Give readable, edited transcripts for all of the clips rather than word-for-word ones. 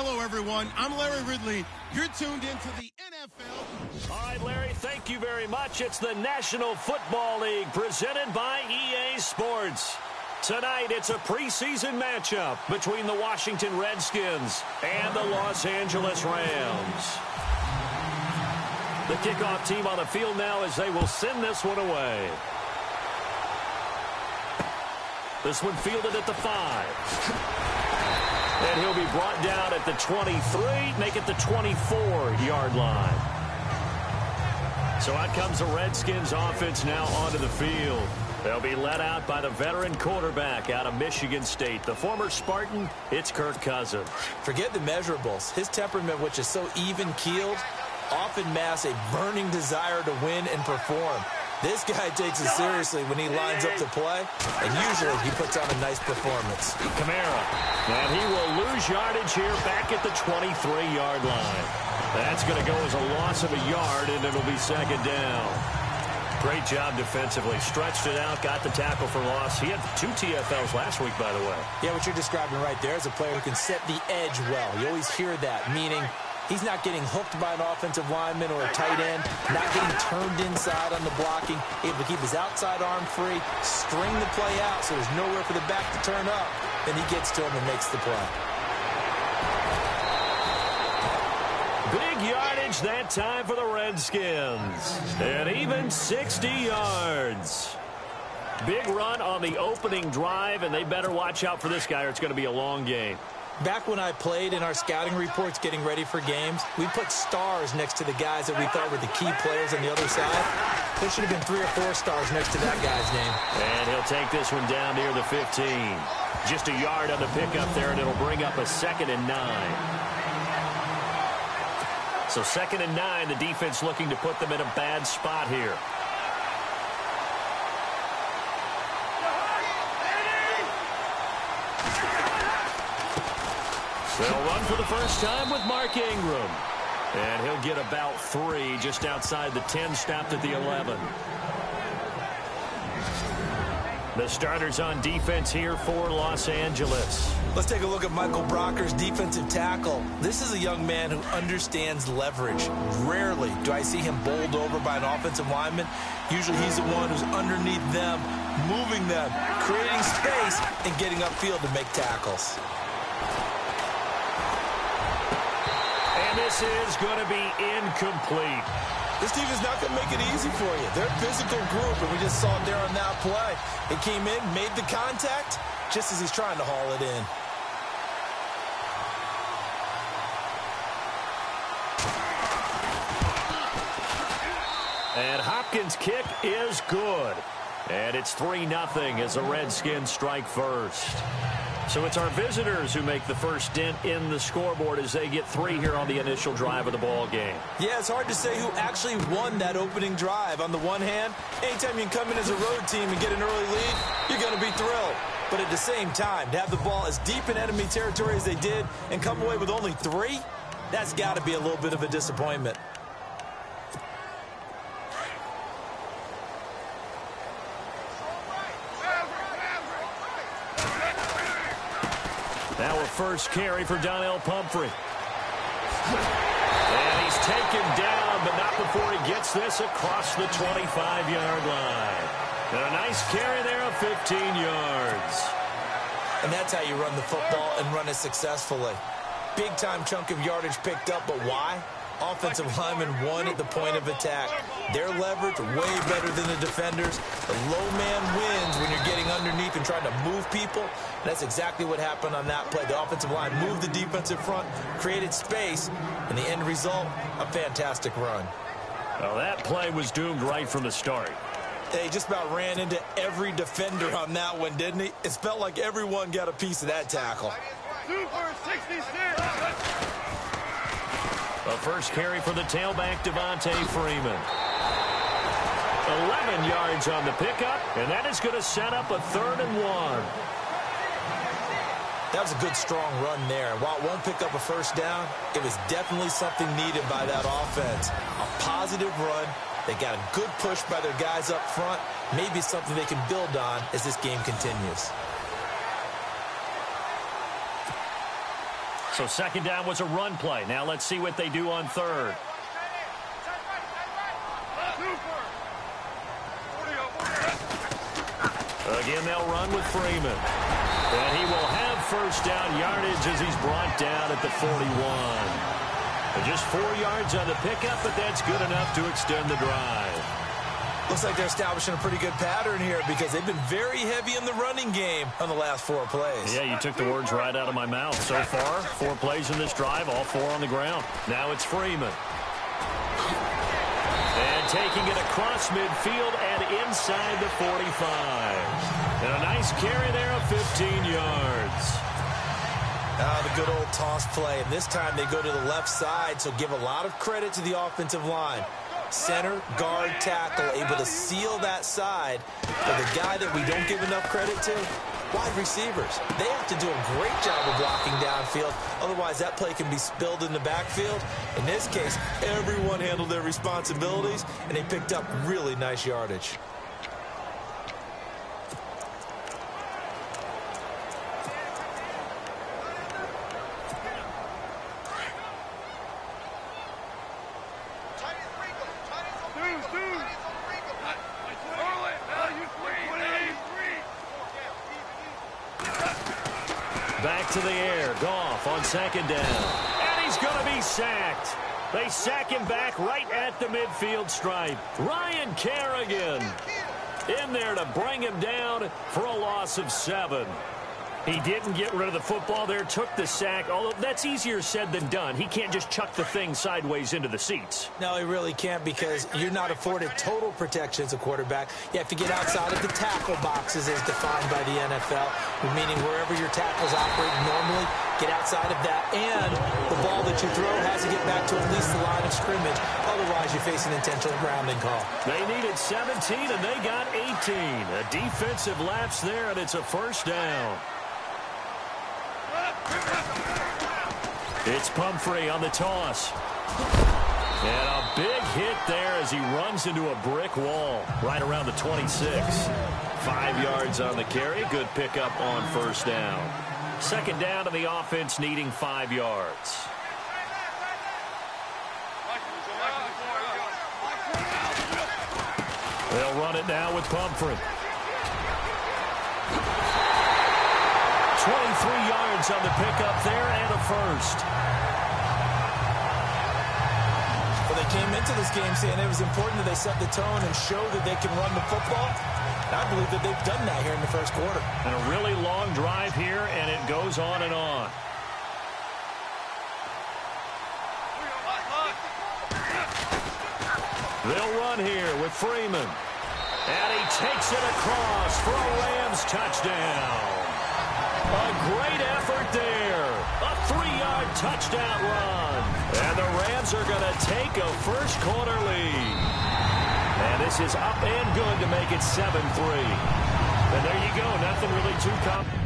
Hello, everyone. I'm Larry Ridley. You're tuned into the NFL. All right, Larry, thank you very much. It's the National Football League presented by EA Sports. Tonight, it's a preseason matchup between the Washington Redskins and the Los Angeles Rams. The kickoff team on the field now as they will send this one away. This one fielded at the 5. And he'll be brought down at the 23, make it the 24-yard line. So out comes the Redskins offense now onto the field. They'll be led out by the veteran quarterback out of Michigan State. The former Spartan, it's Kirk Cousins. Forget the measurables. His temperament, which is so even-keeled, often masks a burning desire to win and perform. This guy takes it seriously when he lines up to play, and usually he puts on a nice performance. Kamara, and he will lose yardage here back at the 23-yard line. That's going to go as a loss of a yard, and it'll be second down. Great job defensively. Stretched it out, got the tackle for loss. He had 2 TFLs last week, by the way. Yeah, what you're describing right there is a player who can set the edge well. You always hear that, meaning he's not getting hooked by an offensive lineman or a tight end, not getting turned inside on the blocking, able to keep his outside arm free, string the play out so there's nowhere for the back to turn up. Then he gets to him and makes the play. Big yardage that time for the Redskins. And even 60 yards. Big run on the opening drive, and they better watch out for this guy or it's going to be a long game. Back when I played in our scouting reports getting ready for games, we put stars next to the guys that we thought were the key players on the other side. There should have been 3 or 4 stars next to that guy's name. And he'll take this one down near the 15. Just a yard on the pickup there, and it'll bring up a 2nd and 9. So 2nd and 9, the defense looking to put them in a bad spot here. They'll run for the first time with Mark Ingram. And he'll get about 3 just outside the 10, stopped at the 11. The starters on defense here for Los Angeles. Let's take a look at Michael Brocker's defensive tackle. This is a young man who understands leverage. Rarely do I see him bowled over by an offensive lineman. Usually he's the one who's underneath them, moving them, creating space, and getting upfield to make tackles. This is going to be incomplete. This team is not going to make it easy for you. They're a physical group, and we just saw it there on that play. It came in, made the contact, just as he's trying to haul it in. And Hopkins' kick is good. And it's 3-0 as the Redskins strike first. So it's our visitors who make the first dent in the scoreboard as they get 3 here on the initial drive of the ball game. Yeah, it's hard to say who actually won that opening drive. On the one hand, anytime you can come in as a road team and get an early lead, you're going to be thrilled. But at the same time, to have the ball as deep in enemy territory as they did and come away with only 3, that's got to be a little bit of a disappointment. Now a first carry for Donnell Pumphrey. And he's taken down, but not before he gets this across the 25-yard line. And a nice carry there of 15 yards. And that's how you run the football and run it successfully. Big-time chunk of yardage picked up, but why? Offensive linemen won at the point of attack. Their leverage way better than the defenders. The low man wins when you're getting underneath and trying to move people. And that's exactly what happened on that play. The offensive line moved the defensive front, created space, and the end result, a fantastic run. Well, that play was doomed right from the start. He just about ran into every defender on that one, didn't he? It felt like everyone got a piece of that tackle. Super 66. A first carry for the tailback, Devontae Freeman. 11 yards on the pickup, and that is going to set up a 3rd and 1. That was a good, strong run there. While it won't pick up a first down, it was definitely something needed by that offense. A positive run. They got a good push by their guys up front. Maybe something they can build on as this game continues. So second down was a run play. Now let's see what they do on third. Again, they'll run with Freeman. And he will have first down yardage as he's brought down at the 41. And just 4 yards on the pickup, but that's good enough to extend the drive. Looks like they're establishing a pretty good pattern here because they've been very heavy in the running game on the last 4 plays. Yeah, you took the words right out of my mouth. So far, 4 plays in this drive, all 4 on the ground. Now it's Freeman. And taking it across midfield and inside the 45. And a nice carry there of 15 yards. The good old toss play. And this time they go to the left side, so give a lot of credit to the offensive line. Center, guard, tackle, able to seal that side. But the guy that we don't give enough credit to, wide receivers. They have to do a great job of blocking downfield. Otherwise, that play can be spilled in the backfield. In this case, everyone handled their responsibilities, and they picked up really nice yardage. Back to the air. Goff on second down. And he's going to be sacked. They sack him back right at the midfield stripe. Ryan Kerrigan in there to bring him down for a loss of 7. He didn't get rid of the football there, took the sack, although that's easier said than done. He can't just chuck the thing sideways into the seats. No, he really can't because you're not afforded total protection as a quarterback. You have to get outside of the tackle boxes as defined by the NFL, meaning wherever your tackles operate normally, get outside of that, and the ball that you throw has to get back to at least the line of scrimmage. Otherwise, you face an intentional grounding call. They needed 17, and they got 18. A defensive lapse there, and it's a first down. It's Pumphrey on the toss. And a big hit there as he runs into a brick wall right around the 26. 5 yards on the carry. Good pickup on first down. Second down to the offense needing 5 yards. They'll run it now with Pumphrey. 23 yards on the pickup there and a first. Well, they came into this game saying it was important that they set the tone and show that they can run the football. And I believe that they've done that here in the first quarter. And a really long drive here, and it goes on and on. They'll run here with Freeman. And he takes it across for a Rams touchdown. A great effort there. A 3-yard touchdown run. And the Rams are going to take a first-quarter lead. And this is up and good to make it 7-3. And there you go. Nothing really too complicated.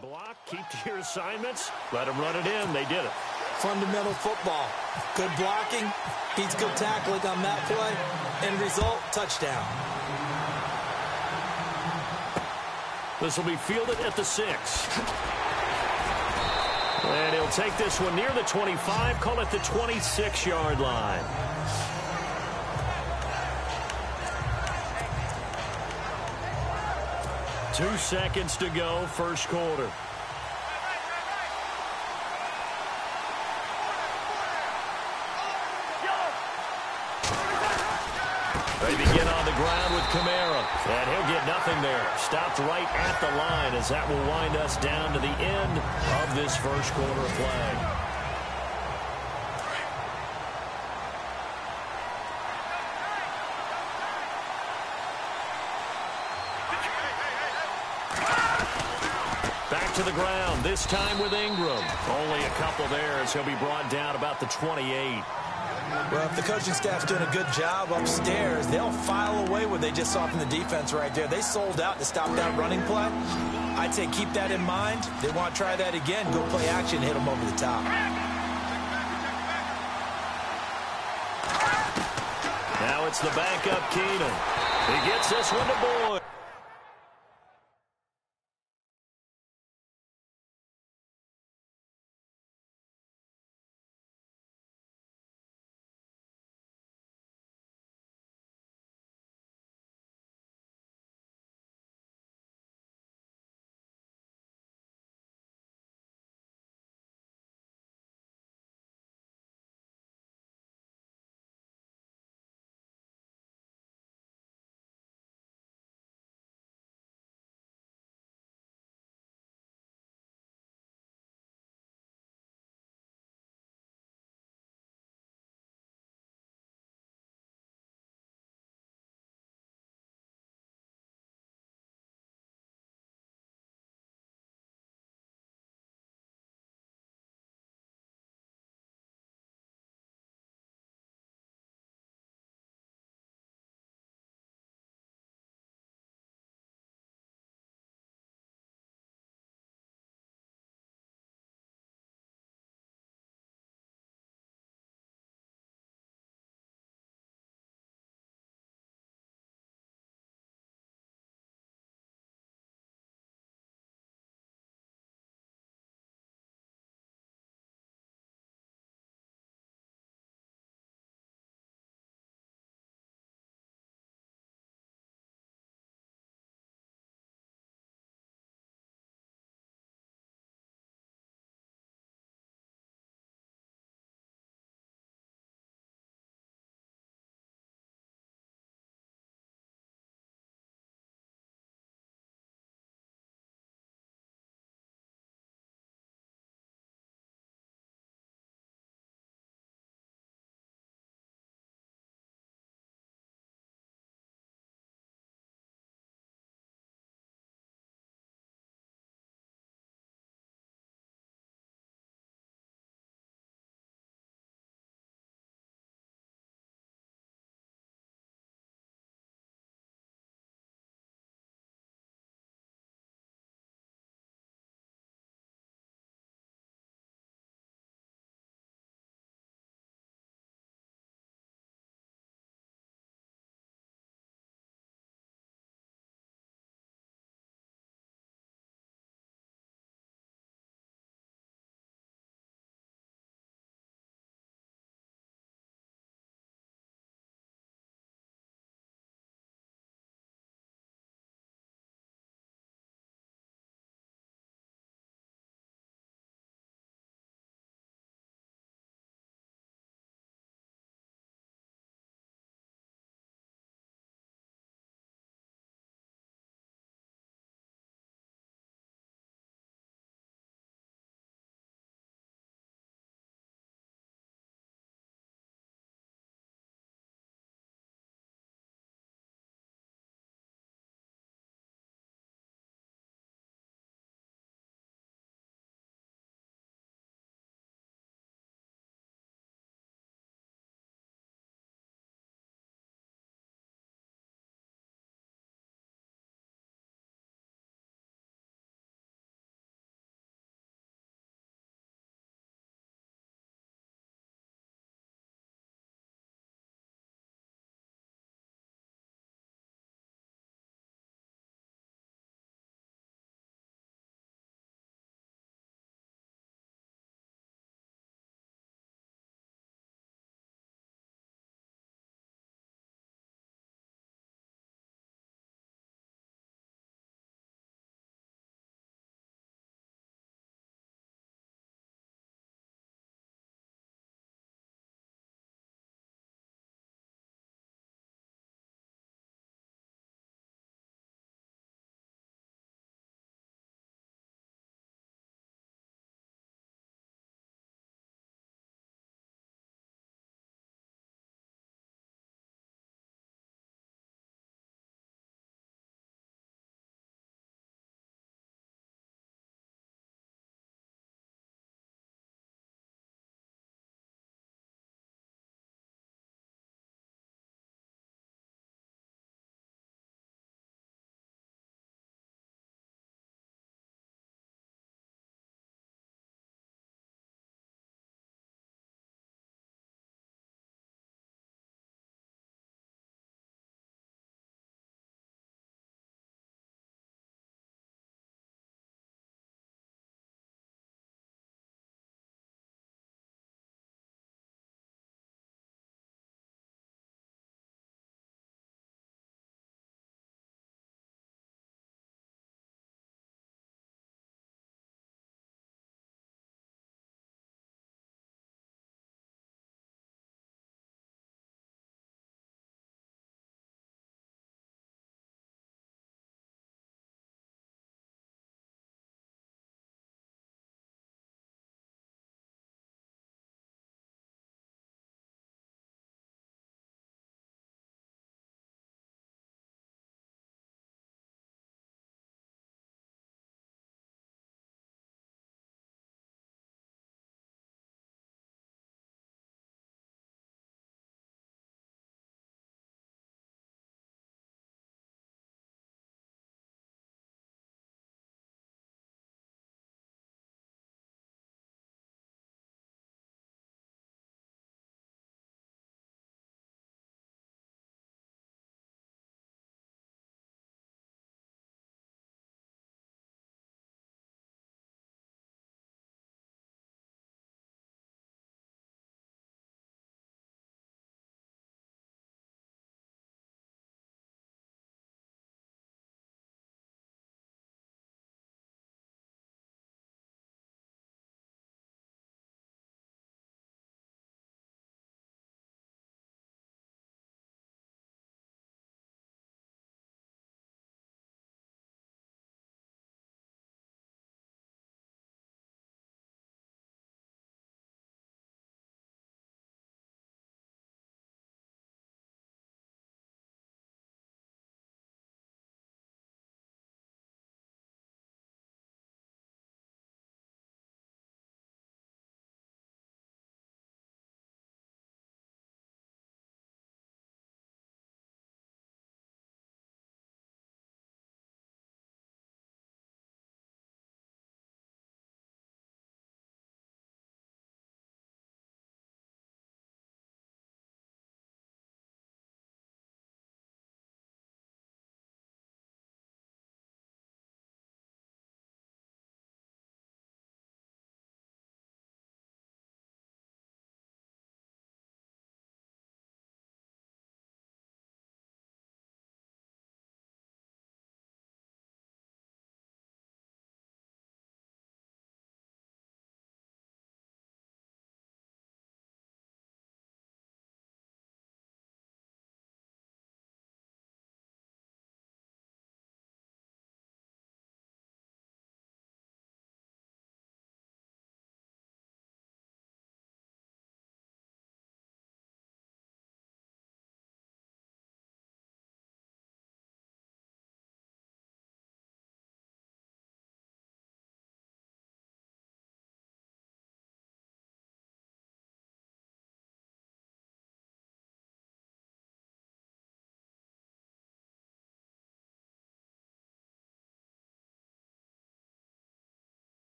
Block, keep to your assignments, let them run it in. They did it. Fundamental football. Good blocking, beats good tackling on that play. End result, touchdown. This will be fielded at the 6. And he'll take this one near the 25, call it the 26-yard line. 2 seconds to go, first quarter. They begin on the ground with Kamara, and he'll get nothing there. Stopped right at the line as that will wind us down to the end of this first quarter of play. Back to the ground, this time with Ingram. Only a couple there as he'll be brought down about the 28. Well, if the coaching staff's doing a good job upstairs, they'll file away what they just saw from the defense right there. They sold out to stop that running play. I'd say keep that in mind. They want to try that again, go play action, hit them over the top. Now it's the backup Keenan. He gets this one to Boyd.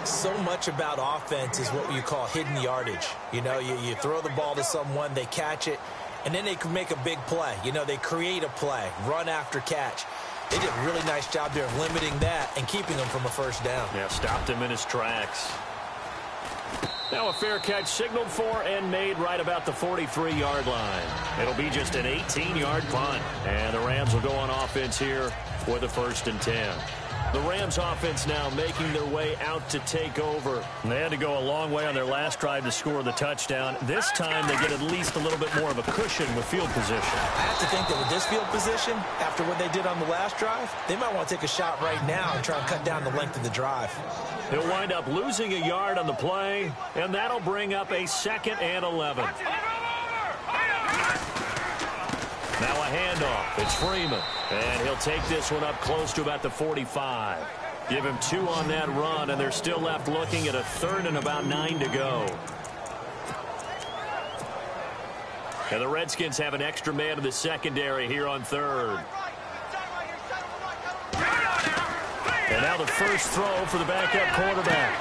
So much about offense is what you call hidden yardage. You know, you throw the ball to someone, they catch it, and then they can make a big play. You know, they create a play, run after catch. They did a really nice job there of limiting that and keeping him from a first down. Yeah, stopped him in his tracks. Now a fair catch signaled for and made right about the 43-yard line. It'll be just an 18-yard punt. And the Rams will go on offense here for the 1st and 10. The Rams offense now making their way out to take over. And they had to go a long way on their last drive to score the touchdown. This time they get at least a little bit more of a cushion with field position. I have to think that with this field position, after what they did on the last drive, they might want to take a shot right now and try and cut down the length of the drive. He'll wind up losing a yard on the play, and that'll bring up a 2nd and 11. Now a handoff. It's Freeman. And he'll take this one up close to about the 45. Give him 2 on that run, and they're still left looking at a 3rd and about 9 to go. And the Redskins have an extra man in the secondary here on 3rd. And now the first throw for the backup quarterback.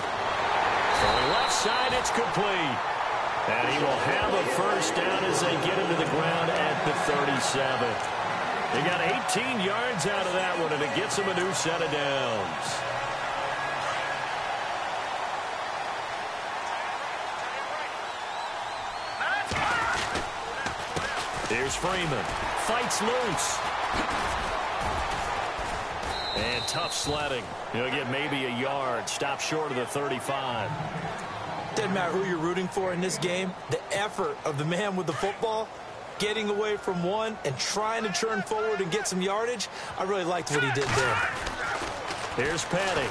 From left side, it's complete. And he will have a first down as they get him to the ground at the 37. They got 18 yards out of that one, and it gets them a new set of downs. Here's Freeman. Fights loose. And tough sledding. He'll get maybe a yard. Stop short of the 35. Doesn't matter who you're rooting for in this game. The effort of the man with the football, getting away from one and trying to turn forward and get some yardage, I really liked what he did there. Here's Petty.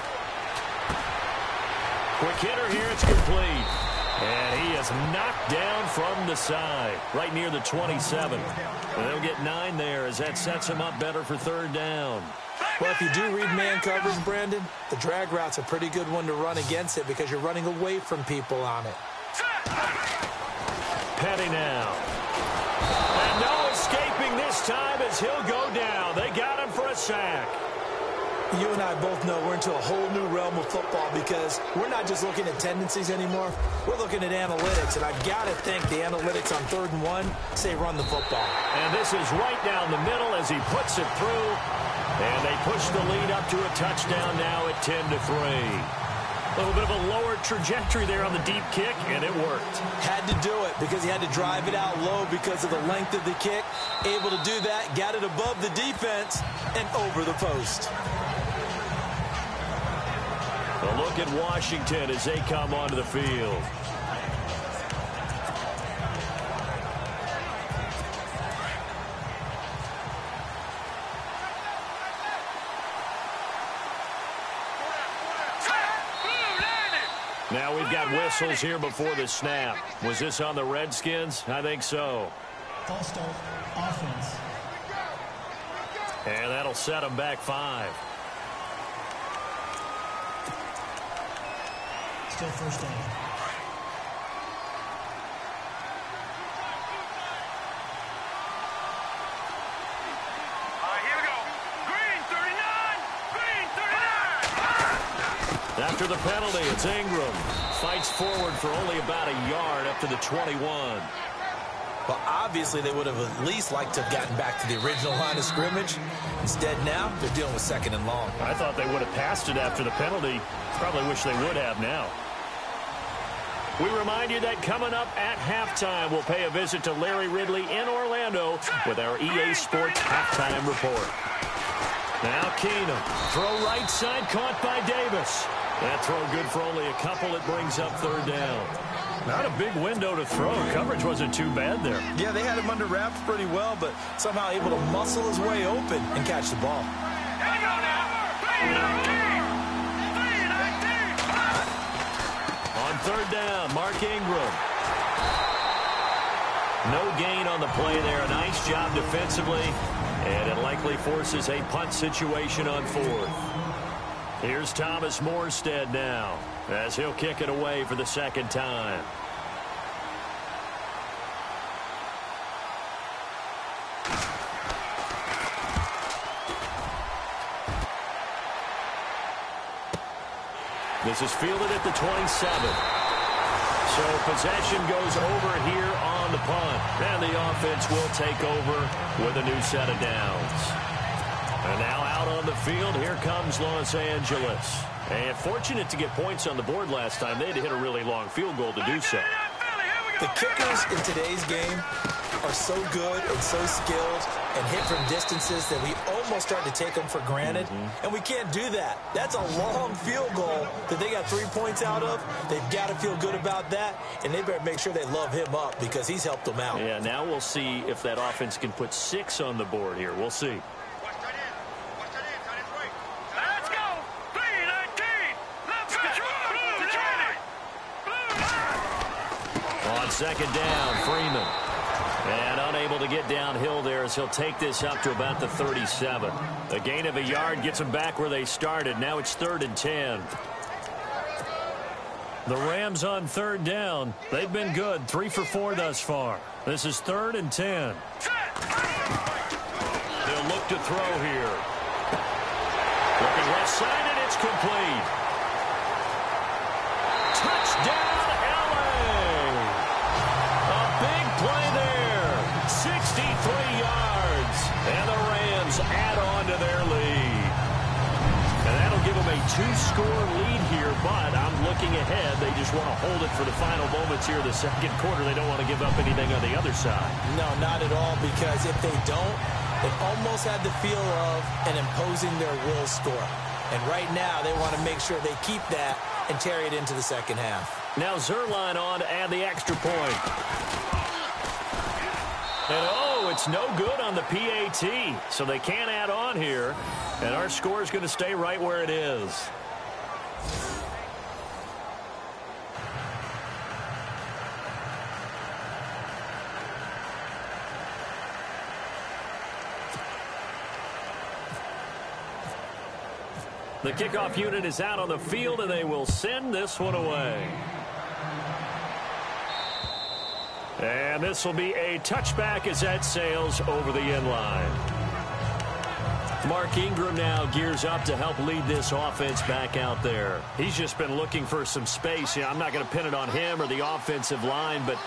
Quick hitter here. It's complete. And he is knocked down from the side, right near the 27. And they'll get 9 there as that sets him up better for 3rd down. Well, if you do read man coverage, Brandon, the drag route's a pretty good one to run against it because you're running away from people on it. Petty now. And no escaping this time as he'll go down. They got him for a sack. You and I both know we're into a whole new realm of football because we're not just looking at tendencies anymore. We're looking at analytics, and I've got to think the analytics on 3rd and 1 say run the football. And this is right down the middle as he puts it through. And they push the lead up to a touchdown now at 10-3. A little bit of a lower trajectory there on the deep kick, and it worked. Had to do it because he had to drive it out low because of the length of the kick. Able to do that, got it above the defense, and over the post. A look at Washington as they come onto the field. Now we've got whistles here before the snap. Was this on the Redskins? I think so. False start, offense. And that'll set them back 5. Still first down. Here we go. Green 39. Green 39. After the penalty, it's Ingram. Fights forward for only about a yard up to the 21. Well, obviously, they would have at least liked to have gotten back to the original line of scrimmage. Instead, now, they're dealing with 2nd and long. I thought they would have passed it after the penalty. Probably wish they would have now. We remind you that coming up at halftime, we'll pay a visit to Larry Ridley in Orlando with our EA Sports Halftime Report. Now Keenum. Throw right side, caught by Davis. That throw good for only a couple. It brings up 3rd down. Not a big window to throw. Coverage wasn't too bad there. Yeah, they had him under wraps pretty well, but somehow able to muscle his way open and catch the ball. On 3rd down, Mark Ingram. No gain on the play there. A nice job defensively, and it likely forces a punt situation on 4th. Here's Thomas Morstead now as he'll kick it away for the 2nd time. This is fielded at the 27. So possession goes over here on the punt. And the offense will take over with a new set of downs. And now out on the field, here comes Los Angeles. And fortunate to get points on the board last time. They had to hit a really long field goal to do so. The kickers in today's game are so good and so skilled and hit from distances that we almost start to take them for granted. And we can't do that. That's a long field goal that they got 3 points out of. They've got to feel good about that, and they better make sure they love him up because he's helped them out. Yeah, now we'll see if that offense can put 6 on the board here. We'll see. Let's go. 3-19. Let's go. On second down, Freeman. And unable to get downhill there as he'll take this up to about the 37. A gain of a yard gets them back where they started. Now it's 3rd and 10. The Rams on 3rd down. They've been good. 3 for 4 thus far. This is 3rd and 10. They'll look to throw here. Looking left side, and it's complete. Touchdown, LA! A big play there. 63 yards. And the Rams add on to their lead. And that'll give them a 2-score lead here, but I'm looking ahead. They just want to hold it for the final moments here of the second quarter. They don't want to give up anything on the other side. No, not at all, because if they don't, it almost had the feel of an imposing their will score. And right now, they want to make sure they keep that and carry it into the second half. Now Zerline on to add the extra point. And oh, it's no good on the PAT. So they can't add on here. And our score is going to stay right where it is. The kickoff unit is out on the field, and they will send this one away. And this will be a touchback as that sails over the end line. Mark Ingram now gears up to help lead this offense back out there. He's just been looking for some space. I'm not going to pin it on him or the offensive line, but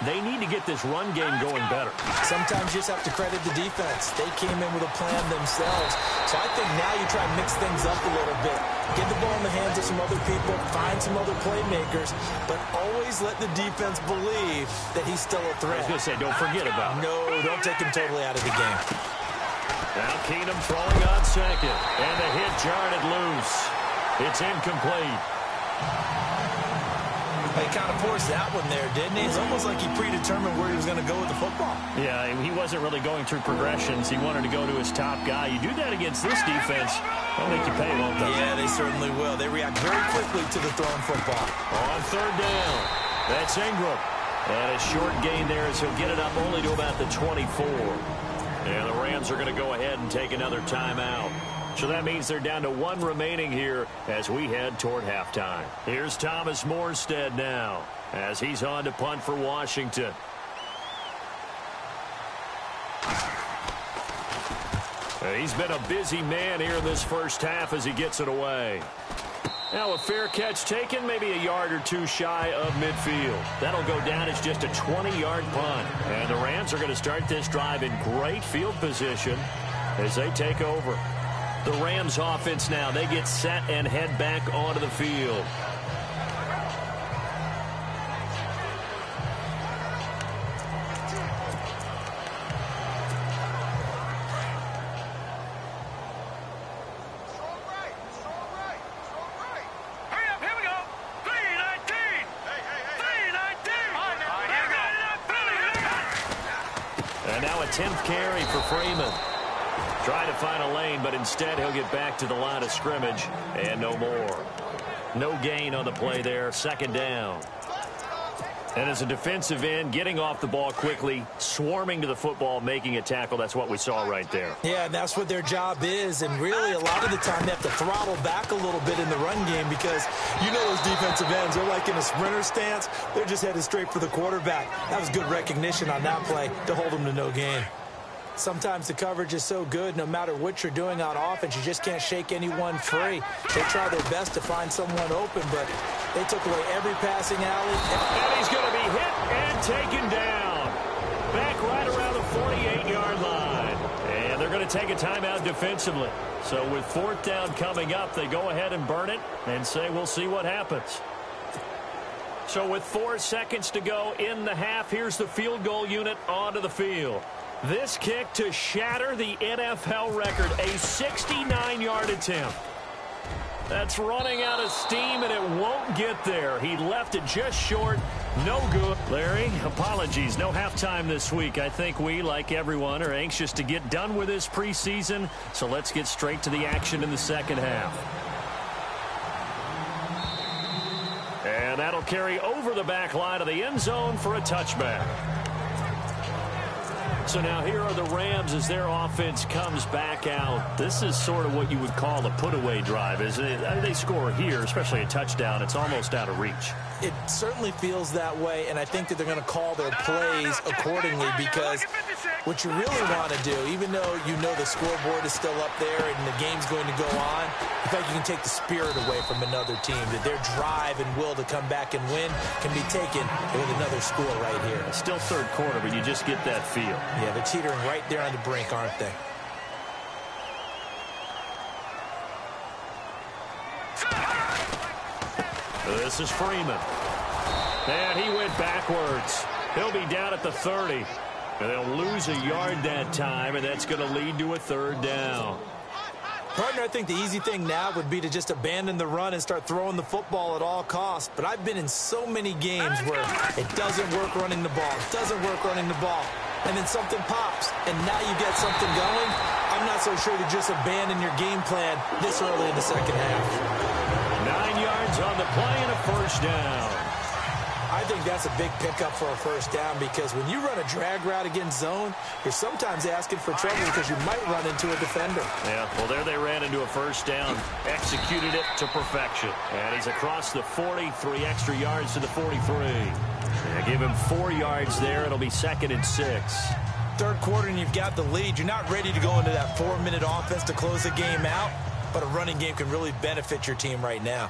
they need to get this run game going better. Sometimes you just have to credit the defense. They came in with a plan themselves. So I think now you try to mix things up a little bit. Get the ball in the hands of some other people, find some other playmakers, but always let the defense believe that he's still a threat. I was going to say, don't forget about it. No, don't take him totally out of the game. Now Keenum throwing on second, and the hit jarred it loose. It's incomplete. He kind of forced that one there, didn't he? It's almost like he predetermined where he was going to go with the football. Yeah, he wasn't really going through progressions. He wanted to go to his top guy. You do that against this defense, they'll make you pay, won't they? Yeah, they certainly will. They react very quickly to the thrown football. On 3rd down, that's Ingram. And a short gain there as he'll get it up only to about the 24. And the Rams are going to go ahead and take another timeout. So that means they're down to 1 remaining here as we head toward halftime. Here's Thomas Morstead now as he's on to punt for Washington. He's been a busy man here in this first half as he gets it away. Now a fair catch taken, maybe a yard or 2 shy of midfield. That'll go down as just a 20-yard punt. And the Rams are going to start this drive in great field position as they take over. The Rams offense now, they get set and head back onto the field. And now a 10th carry for Freeman. Trying to find a lane, but instead he'll get back to the line of scrimmage and no more. No gain on the play there. 2nd down. And as a defensive end, getting off the ball quickly, swarming to the football, making a tackle, that's what we saw right there. Yeah, and that's what their job is. And really, a lot of the time, they have to throttle back a little bit in the run game because you know those defensive ends, they're like in a sprinter stance. They're just headed straight for the quarterback. That was good recognition on that play to hold them to no gain. Sometimes the coverage is so good, no matter what you're doing on offense, you just can't shake anyone free. They try their best to find someone open, but they took away every passing alley. And he's going to be hit and taken down. Back right around the 48-yard line. And they're going to take a timeout defensively. So with fourth down coming up, they go ahead and burn it and say we'll see what happens. So with 4 seconds to go in the half, here's the field goal unit onto the field. This kick to shatter the NFL record, a 69-yard attempt. That's running out of steam, and it won't get there. He left it just short. No good. Larry, apologies. No halftime this week. I think we, like everyone, are anxious to get done with this preseason, so let's get straight to the action in the second half. And that'll carry over the back line of the end zone for a touchback. So now here are the Rams as their offense comes back out. This is sort of what you would call a put-away drive, isn't it? I mean, they score here, especially a touchdown. It's almost out of reach. It certainly feels that way, and I think that they're going to call their plays accordingly because what you really want to do, even though you know the scoreboard is still up there and the game's going to go on, in fact, you can take the spirit away from another team, that their drive and will to come back and win can be taken with another score right here. It's still third quarter, but you just get that feel. Yeah, they're teetering right there on the brink, aren't they? This is Freeman. And he went backwards. He'll be down at the 30. And they'll lose a yard that time, and that's going to lead to a third down. Partner, I think the easy thing now would be to just abandon the run and start throwing the football at all costs. But I've been in so many games where it doesn't work running the ball. It doesn't work running the ball. And then something pops, and now you get something going. I'm not so sure to just abandon your game plan this early in the second half. 9 yards on the play and a first down. I think that's a big pickup for a first down because when you run a drag route against zone, you're sometimes asking for trouble because you might run into a defender. Yeah, well, there they ran into a first down, executed it to perfection. And he's across the 40, 3 extra yards to the 43. Yeah, give him 4 yards there. It'll be 2nd and 6. Third quarter and you've got the lead. You're not ready to go into that 4-minute offense to close the game out, but a running game can really benefit your team right now.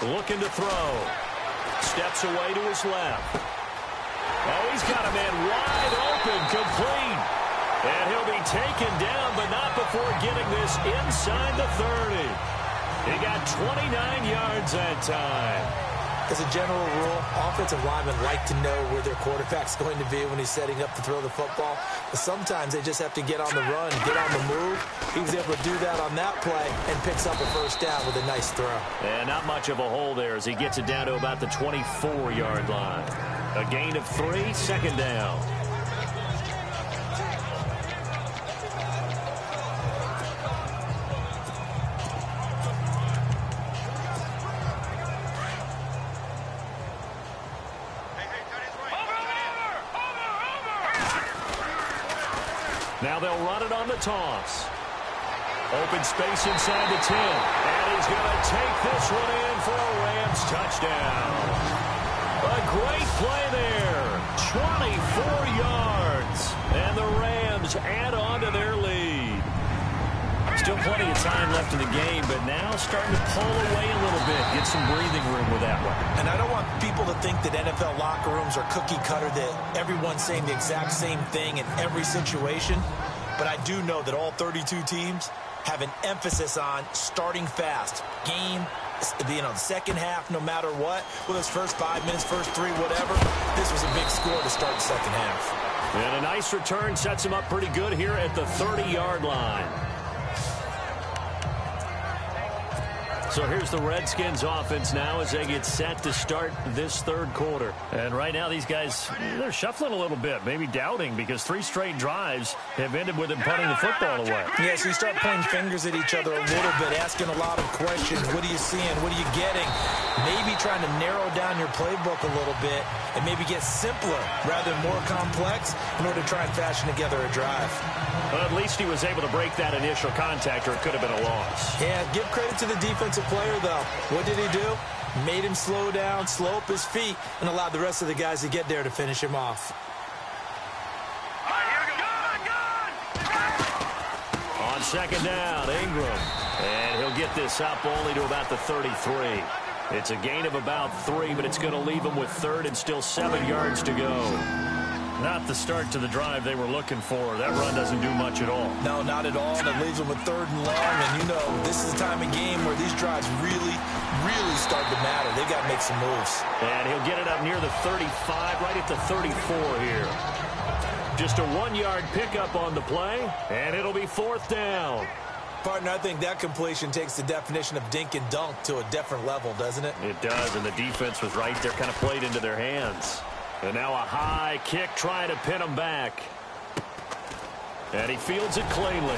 Looking to throw. Steps away to his left. Oh, he's got a man wide open, complete. And he'll be taken down, but not before getting this inside the 30. He got 29 yards that time. As a general rule, offensive linemen like to know where their quarterback's going to be when he's setting up to throw the football. But sometimes they just have to get on the run, get on the move. He was able to do that on that play and picks up a first down with a nice throw. And not much of a hole there as he gets it down to about the 24-yard line. A gain of 3, 2nd down. Now they'll run it on the toss. Open space inside the 10. And he's going to take this one in for a Rams touchdown. A great play there. 24 yards. And the Rams add on to their lead. Still plenty of time left in the game, but now starting to pull away a little bit. Get some breathing room with that one. And I don't want people to think that NFL locker rooms are cookie cutter, that everyone's saying the exact same thing in every situation. But I do know that all 32 teams have an emphasis on starting fast. Game, the second half, no matter what. Whether it's first 5 minutes, first 3, whatever. This was a big score to start the second half. And a nice return sets him up pretty good here at the 30-yard line. So here's the Redskins offense now as they get set to start this third quarter. And right now these guys, they're shuffling a little bit, maybe doubting, because 3 straight drives have ended with them punting the football away. Yeah, so you start pointing fingers at each other a little bit, asking a lot of questions. What are you seeing? What are you getting? Maybe trying to narrow down your playbook a little bit and maybe get simpler rather than more complex in order to try and fashion together a drive. But at least he was able to break that initial contact, or it could have been a loss. Yeah, give credit to the defensive player, though. What did he do? Made him slow down, slow up his feet, and allowed the rest of the guys to get there to finish him off. On second down, Ingram. And he'll get this up only to about the 33. It's a gain of about 3, but it's going to leave him with third and still 7 yards to go. Not the start to the drive they were looking for. That run doesn't do much at all. No, not at all. And it leaves them with third and long. And, you know, this is the time of game where these drives really start to matter. They've got to make some moves. And he'll get it up near the 35, right at the 34 here. Just a 1-yard pickup on the play, and it'll be 4th down. Partner, I think that completion takes the definition of dink and dunk to a different level, doesn't it? It does, and the defense was right there, kind of played into their hands. And now a high kick trying to pin him back. And he fields it cleanly.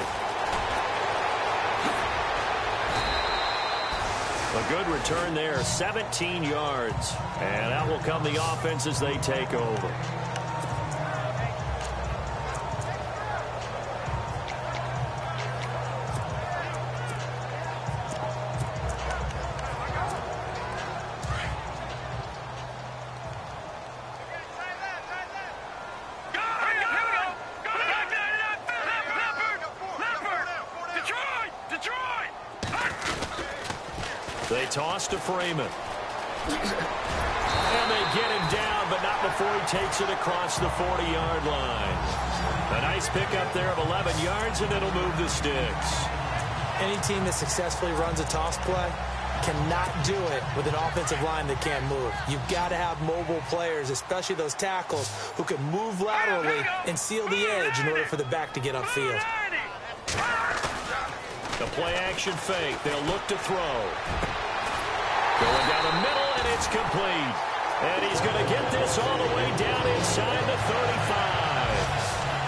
A good return there, 17 yards. And out will come the offense as they take over. They toss to Freeman. And they get him down, but not before he takes it across the 40-yard line. A nice pickup there of 11 yards, and it'll move the sticks. Any team that successfully runs a toss play cannot do it with an offensive line that can't move. You've got to have mobile players, especially those tackles, who can move laterally and seal the edge in order for the back to get upfield. The play-action fake. They'll look to throw. Going down the middle, and it's complete. And he's going to get this all the way down inside the 35.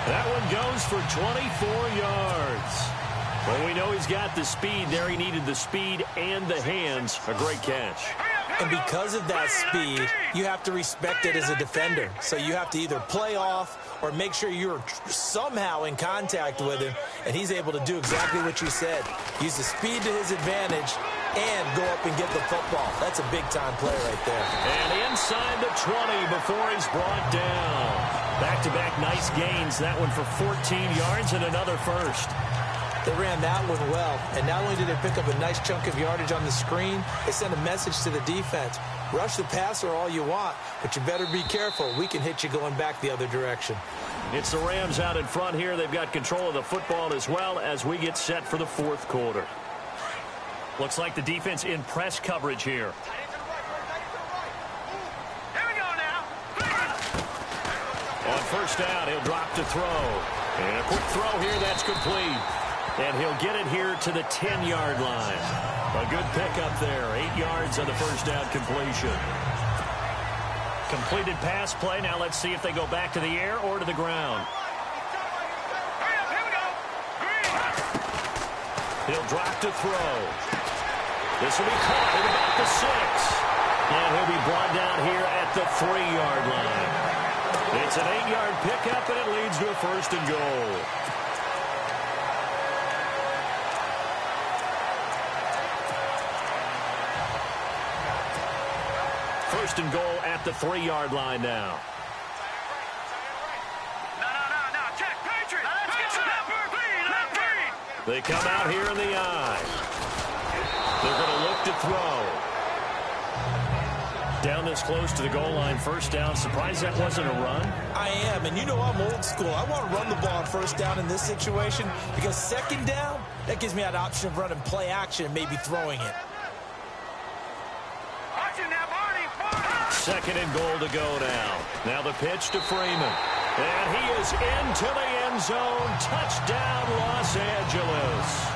That one goes for 24 yards. Well, we know he's got the speed there. He needed the speed and the hands. A great catch. And because of that speed, you have to respect it as a defender. So you have to either play off or make sure you're somehow in contact with him, and he's able to do exactly what you said. Use the speed to his advantage and go up and get the football. That's a big-time play right there. And inside the 20 before he's brought down. Back-to-back nice gains. That one for 14 yards and another first. They ran that one well, and not only did they pick up a nice chunk of yardage on the screen, they sent a message to the defense. Rush the passer all you want, but you better be careful. We can hit you going back the other direction. It's the Rams out in front here. They've got control of the football as well as we get set for the 4th quarter. Looks like the defense in press coverage here. Here we go now. On first down, he'll drop to throw. And a quick throw here, that's complete. And he'll get it here to the 10-yard line. A good pickup there. 8 yards on the first down completion. Completed pass play. Now let's see if they go back to the air or to the ground. Here we go. He'll drop to throw. This will be caught at about the 6. And he'll be brought down here at the 3-yard line. It's an 8-yard pickup, and it leads to a 1st and goal. First and goal at the 3-yard line now. No. Check. Patriot. Let's go. Number 3. They come out here in the eye. They're going to look to throw. Down this close to the goal line, first down. Surprised that wasn't a run? I am, and you know I'm old school. I want to run the ball on first down in this situation because second down, that gives me an option of running play action and maybe throwing it. Second and goal to go now. Now the pitch to Freeman. And he is into the end zone. Touchdown, Los Angeles.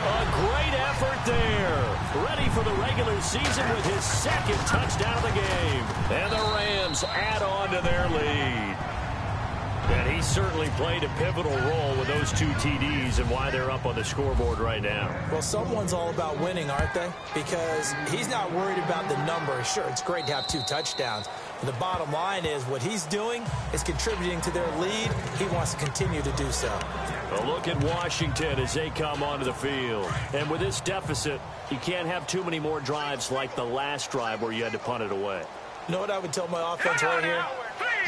A great effort there. Ready for the regular season with his second touchdown of the game. And the Rams add on to their lead. And he certainly played a pivotal role with those 2 TDs and why they're up on the scoreboard right now. Well, someone's all about winning, aren't they? Because he's not worried about the number. Sure, it's great to have 2 touchdowns. But the bottom line is what he's doing is contributing to their lead. He wants to continue to do so. A look at Washington as they come onto the field. And with this deficit, you can't have too many more drives like the last drive where you had to punt it away. You know what I would tell my offense right here?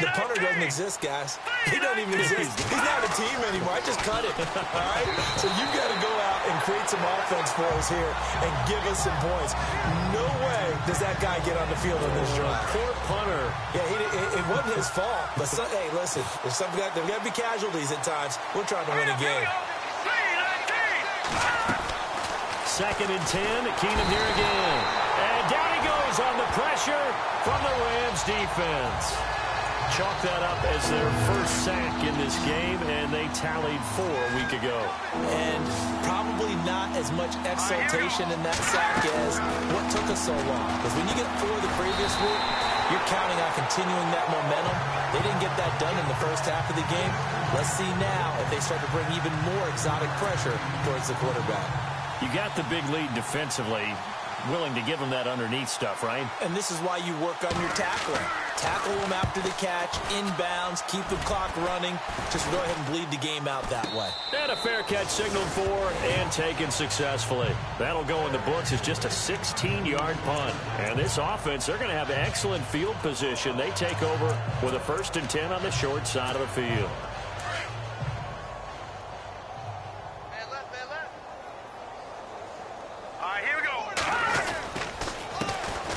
The punter doesn't exist, guys. He doesn't even exist. He's not a team anymore. I just cut it, all right? So you've got to go out and create some offense for us here and give us some points. No way does that guy get on the field on this drive. Poor punter. Yeah, it wasn't his fault. But, hey, listen, there's got to be casualties at times. We're trying to win a game. 2nd and 10. Keenum here again. And down he goes on the pressure from the Rams defense. Chalk that up as their first sack in this game, and they tallied 4 a week ago. And probably not as much exultation in that sack as what took us so long. Because when you get 4 the previous week, you're counting on continuing that momentum. They didn't get that done in the first half of the game. Let's see now if they start to bring even more exotic pressure towards the quarterback. You got the big lead defensively. Willing to give them that underneath stuff, right? And this is why you work on your tackling. Tackle them after the catch, inbounds, keep the clock running. Just go ahead and bleed the game out that way. And a fair catch signaled for and taken successfully. That'll go in the books as just a 16-yard punt. And this offense, they're going to have excellent field position. They take over with a 1st and 10 on the short side of the field.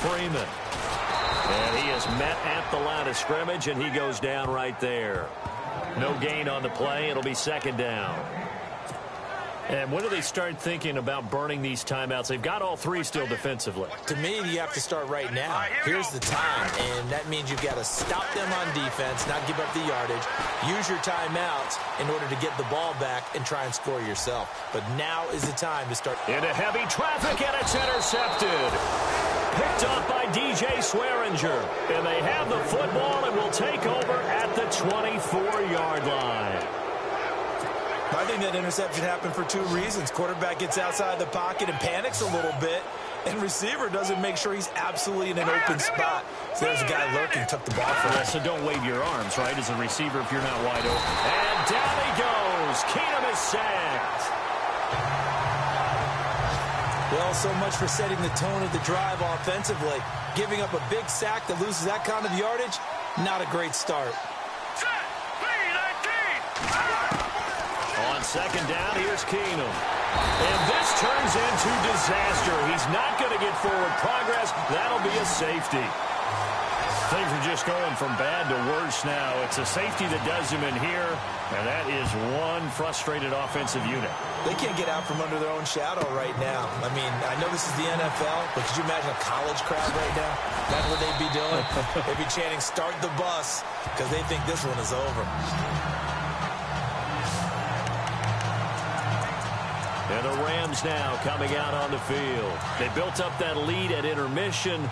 Freeman. And he is met at the line of scrimmage, and he goes down right there. No gain on the play. It'll be 2nd down. And when do they start thinking about burning these timeouts? They've got all 3 still defensively. To me, you have to start right now. Here's the time, and that means you've got to stop them on defense, not give up the yardage. Use your timeouts in order to get the ball back and try and score yourself. But now is the time to start. Into heavy traffic, and it's intercepted. Picked up by DJ Swearinger. And they have the football and will take over at the 24-yard line. I think that interception happened for 2 reasons. Quarterback gets outside the pocket and panics a little bit, and receiver doesn't make sure he's absolutely in an open spot. So there's a guy lurking, took the ball from him. So don't wave your arms, right, as a receiver if you're not wide open. And down he goes. Keenum is sacked. Well, so much for setting the tone of the drive offensively. Giving up a big sack that loses that kind of yardage, not a great start. On 2nd down, here's Keenum. And this turns into disaster. He's not going to get forward progress. That'll be a safety. Things are just going from bad to worse now. It's a safety that does him in here, and that is one frustrated offensive unit. They can't get out from under their own shadow right now. I mean, I know this is the NFL, but could you imagine a college crowd right now? That's what they'd be doing. They'd be chanting, "Start the bus," because they think this one is over. And the Rams now coming out on the field. They built up that lead at intermission,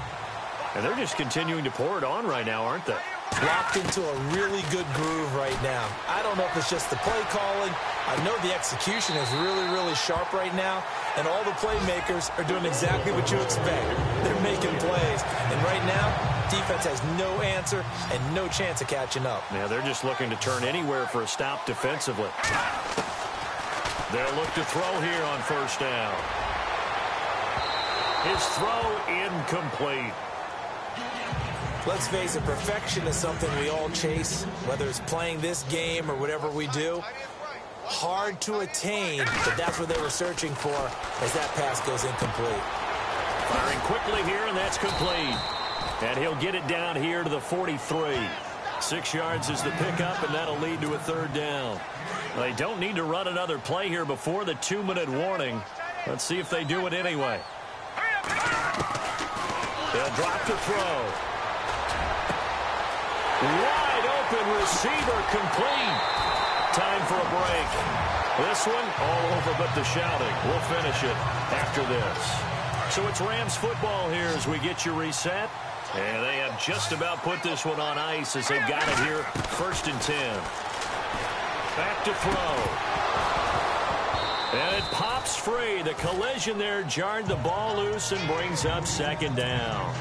and they're just continuing to pour it on right now, aren't they? Locked into a really good groove right now. I don't know if it's just the play calling. I know the execution is really, really sharp right now, and all the playmakers are doing exactly what you expect. They're making plays, and right now, defense has no answer and no chance of catching up. Yeah, they're just looking to turn anywhere for a stop defensively. They'll look to throw here on 1st down. His throw incomplete. Let's face it, perfection is something we all chase, whether it's playing this game or whatever we do. Hard to attain, but that's what they were searching for as that pass goes incomplete. Firing quickly here, and that's complete. And he'll get it down here to the 43. 6 yards is the pickup, and that'll lead to a 3rd down. They don't need to run another play here before the 2-minute warning. Let's see if they do it anyway. They'll drop the throw. Wide open receiver complete. time for a break. This one, all over but the shouting. We'll finish it after this. So it's Rams football here as we get you reset. And they have just about put this one on ice as they've got it here. 1st and 10. Back to throw. And it pops free. The collision there jarred the ball loose and brings up 2nd down.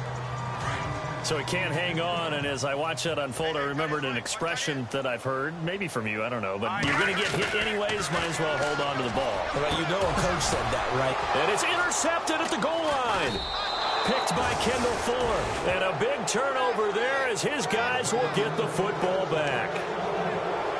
So he can't hang on, and as I watch that unfold, I remembered an expression that I've heard, maybe from you, I don't know, but you're going to get hit anyways, might as well hold on to the ball. Well, you know a coach said that, right? And it's intercepted at the goal line. Picked by Kendall Fuller. And a big turnover there as his guys will get the football back.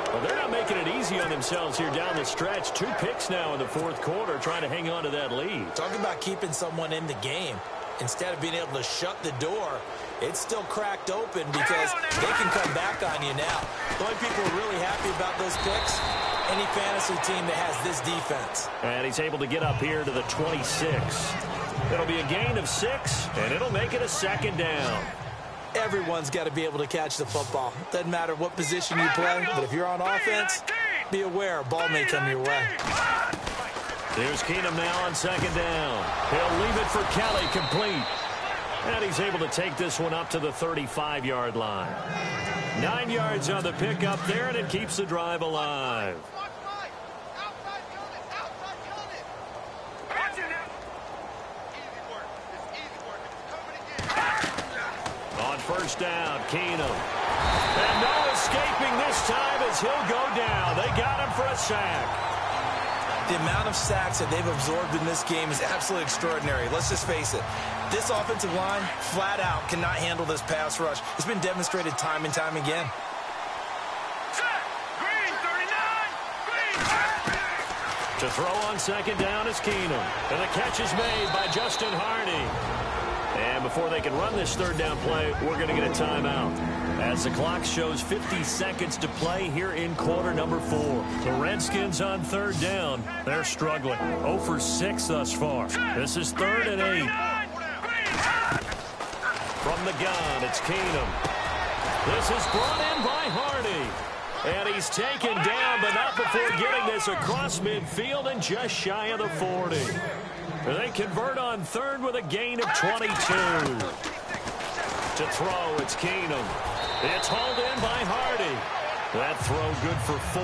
Well, they're not making it easy on themselves here down the stretch. 2 picks now in the 4th quarter trying to hang on to that lead. Talk about keeping someone in the game. Instead of being able to shut the door, it's still cracked open because they can come back on you now. The only people who are really happy about those picks, any fantasy team that has this defense. And he's able to get up here to the 26. It'll be a gain of 6, and it'll make it a 2nd down. Everyone's got to be able to catch the football. Doesn't matter what position you play, but if you're on offense, be aware a ball may come your way. There's Keenum now on 2nd down. He'll leave it for Kelly complete. And he's able to take this one up to the 35-yard line. 9 yards on the pickup there, and it keeps the drive alive. On 1st down, Keenum. And no escaping this time as he'll go down. They got him for a sack. The amount of sacks that they've absorbed in this game is absolutely extraordinary. Let's just face it. This offensive line, flat out, cannot handle this pass rush. It's been demonstrated time and time again. Green, 39. Green. To throw on 2nd down is Keenum. And the catch is made by Justin Hardy. And before they can run this 3rd down play, we're going to get a timeout. As the clock shows 50 seconds to play here in quarter number 4. The Redskins on 3rd down. They're struggling. 0 for 6 thus far. This is 3rd and 8. From the gun, it's Keenum. This is brought in by Hardy. And he's taken down, but not before getting this across midfield and just shy of the 40. They convert on 3rd with a gain of 22. To throw, it's Keenum. It's hauled in by Hardy. That throw good for 4.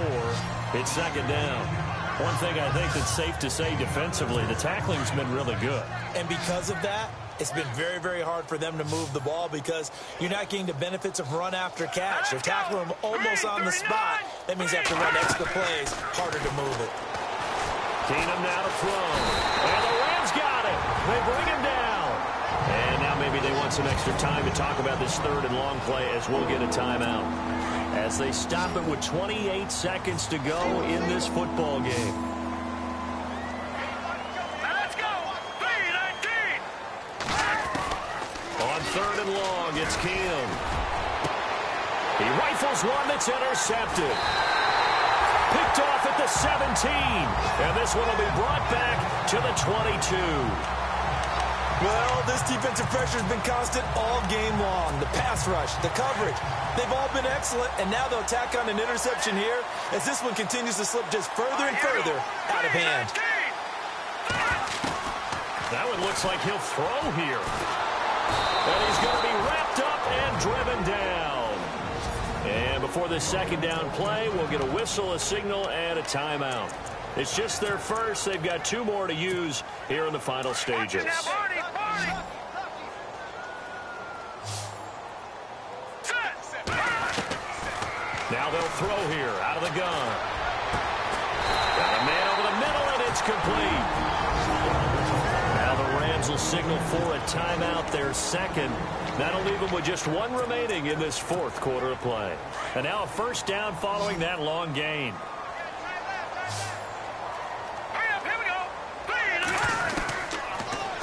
It's 2nd down. One thing I think that's safe to say defensively, the tackling's been really good. And because of that, it's been very, very hard for them to move the ball because you're not getting the benefits of run after catch. They're tackling them almost on the spot. That means they have to run extra plays, harder to move it. Keenum now to throw. And the Rams got it. They bring him down. And now maybe they want some extra time to talk about this 3rd and long play as we'll get a timeout. As they stop it with 28 seconds to go in this football game. Let's go. 3-19. On 3rd and long, it's Keenum. He rifles one that's intercepted. Picked off at the 17. And this one will be brought back to the 22. Well, this defensive pressure has been constant all game long. The pass rush, the coverage, they've all been excellent, and now they'll tack on an interception here as this one continues to slip just further and further out of hand. That one looks like he'll throw here. And he's going to be wrapped up and driven down. And before this 2nd down play, we'll get a whistle, a signal, and a timeout. It's just their first. They've got 2 more to use here in the final stages. Now they'll throw here out of the gun. Got a man over the middle, and it's complete. Now the Rams will signal for a timeout, their 2nd. That'll leave them with just 1 remaining in this 4th quarter of play. And now a 1st down following that long gain.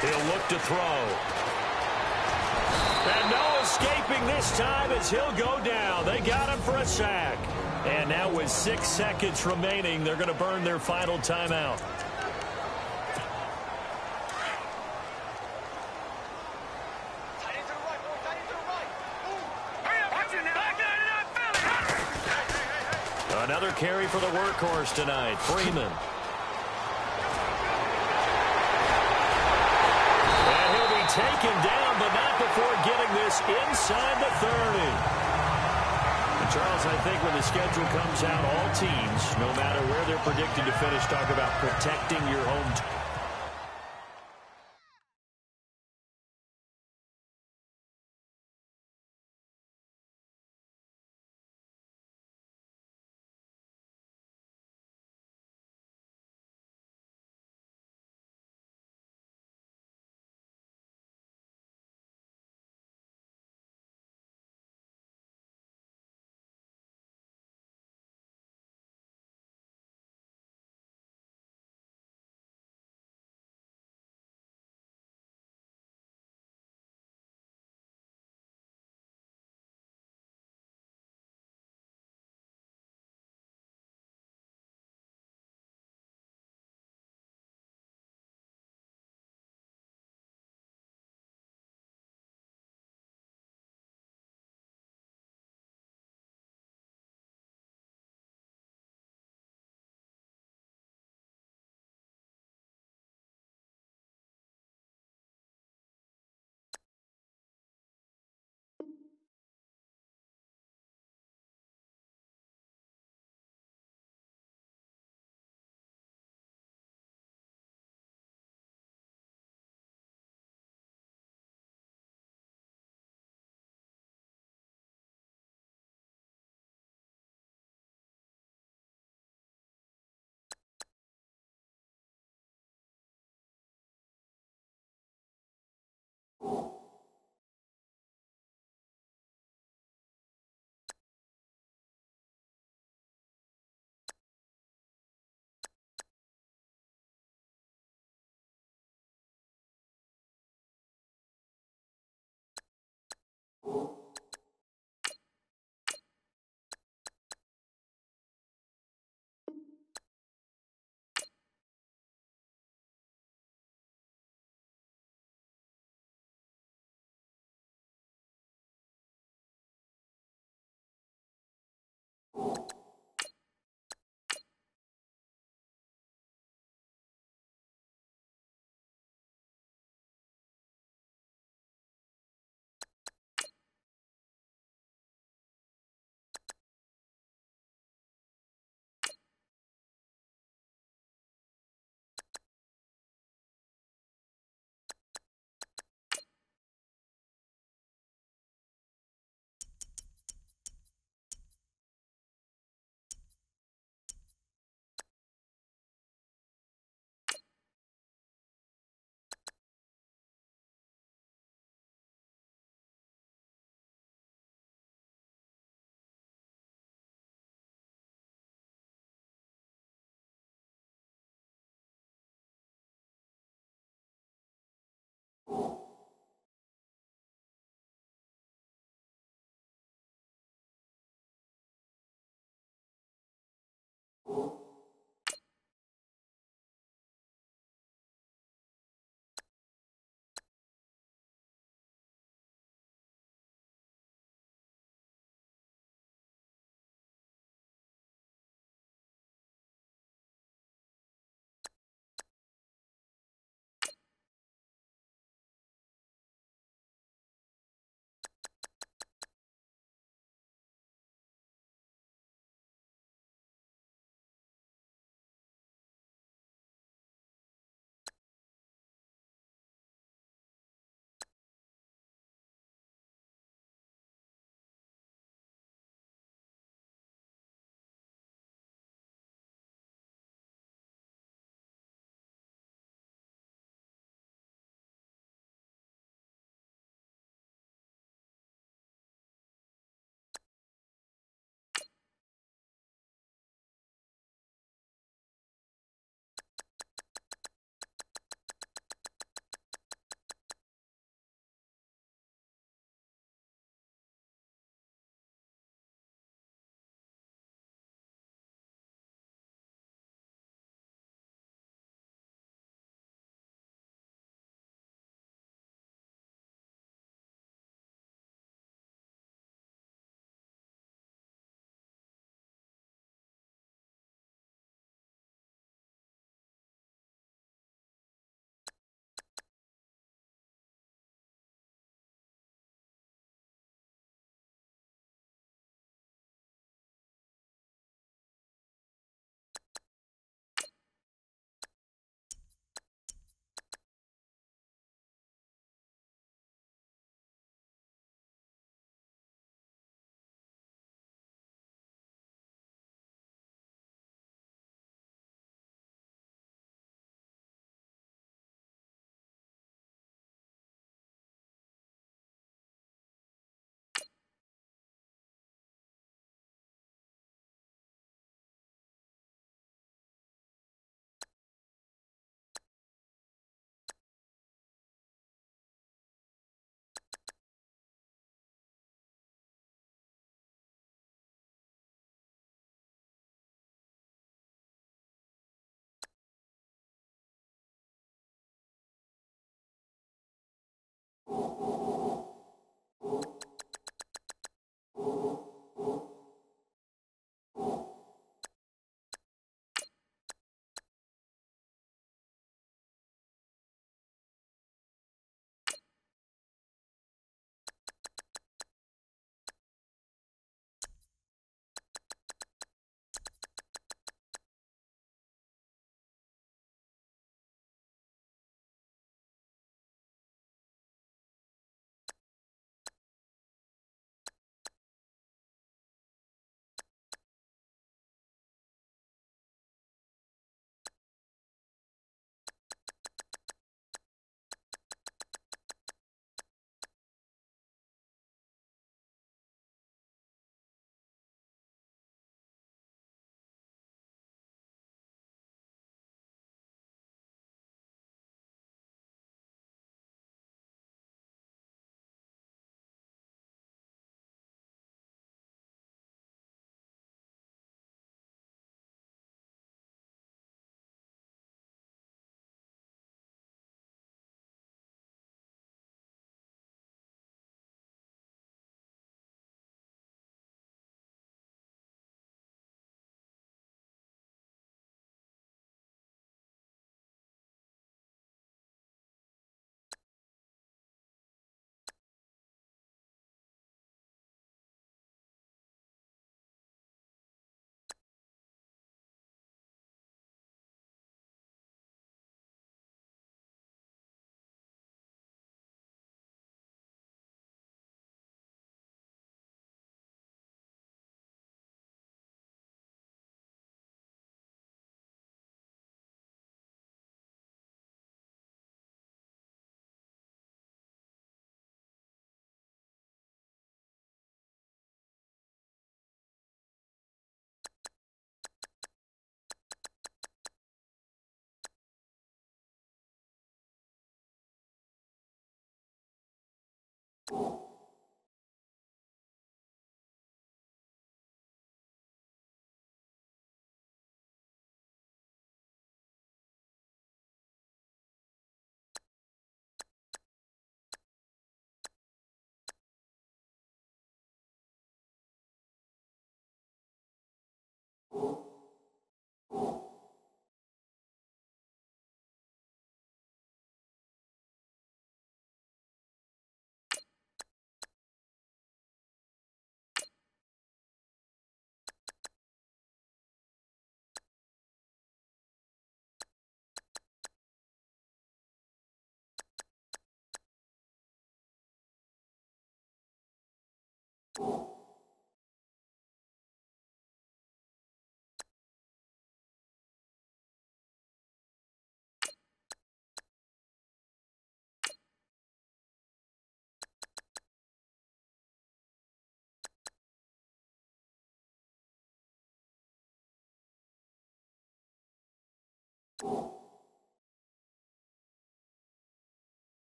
He'll look to throw. And no escaping this time as he'll go down. They got him for a sack. And now with 6 seconds remaining, they're going to burn their final timeout. Another carry for the workhorse tonight, Freeman. And he'll be taken down, but not before getting this inside the 30. And Charles, I think when the schedule comes out, all teams, no matter where they're predicted to finish, talk about protecting your home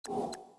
you